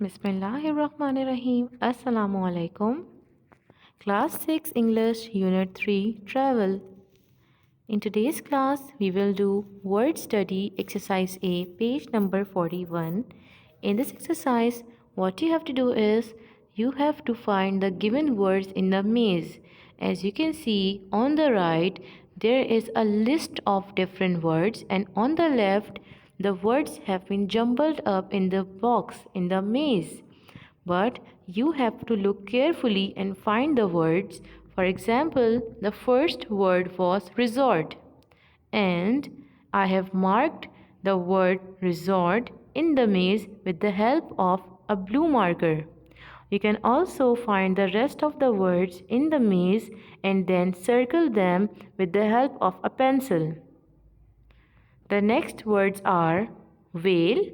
Bismillahirrahmanirrahim. Assalamu alaikum. Class 6 English Unit 3 Travel. In today's class, we will do word study exercise A, page number 41. In this exercise, what you have to do is you have to find the given words in the maze. As you can see on the right, there is a list of different words, and on the left, the words have been jumbled up in the box in the maze. But you have to look carefully and find the words. For example, the first word was resort, and I have marked the word resort in the maze with the help of a blue marker. You can also find the rest of the words in the maze and then circle them with the help of a pencil. The next words are veil,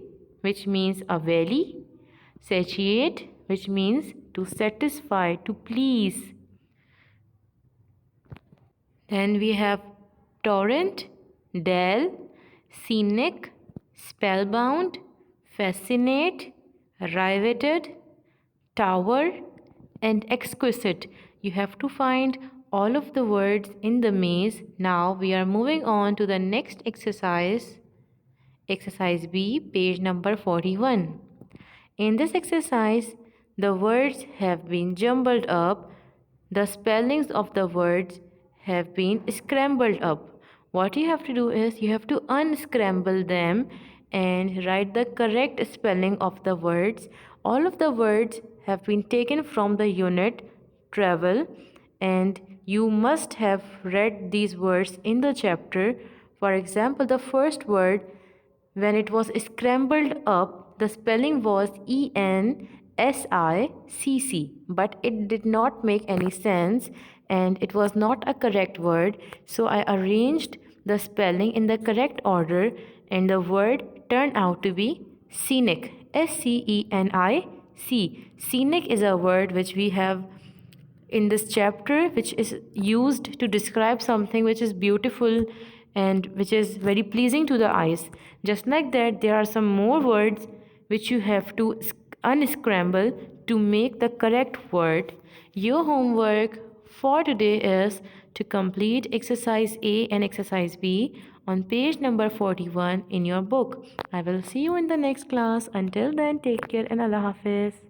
which means a valley, satiate, which means to satisfy, to please. Then we have torrent, dell, scenic, spellbound, fascinate, riveted, tower, and exquisite. You have to find all of the words in the maze. Now we are moving on to the next exercise. Exercise B, page number 41. In this exercise, the words have been jumbled up. The spellings of the words have been scrambled up. What you have to do is you have to unscramble them and write the correct spelling of the words. All of the words have been taken from the unit travel, and you must have read these words in the chapter. For example, the first word, when it was scrambled up, the spelling was ENSICC, but it did not make any sense and it was not a correct word. So I arranged the spelling in the correct order and the word turned out to be scenic. SCENIC. Scenic is a word which we have in this chapter, which is used to describe something which is beautiful and which is very pleasing to the eyes. Just like that, there are some more words which you have to unscramble to make the correct word. Your homework for today is to complete exercise A and exercise B on page number 41 in your book. I will see you in the next class. Until then, take care and Allah Hafiz.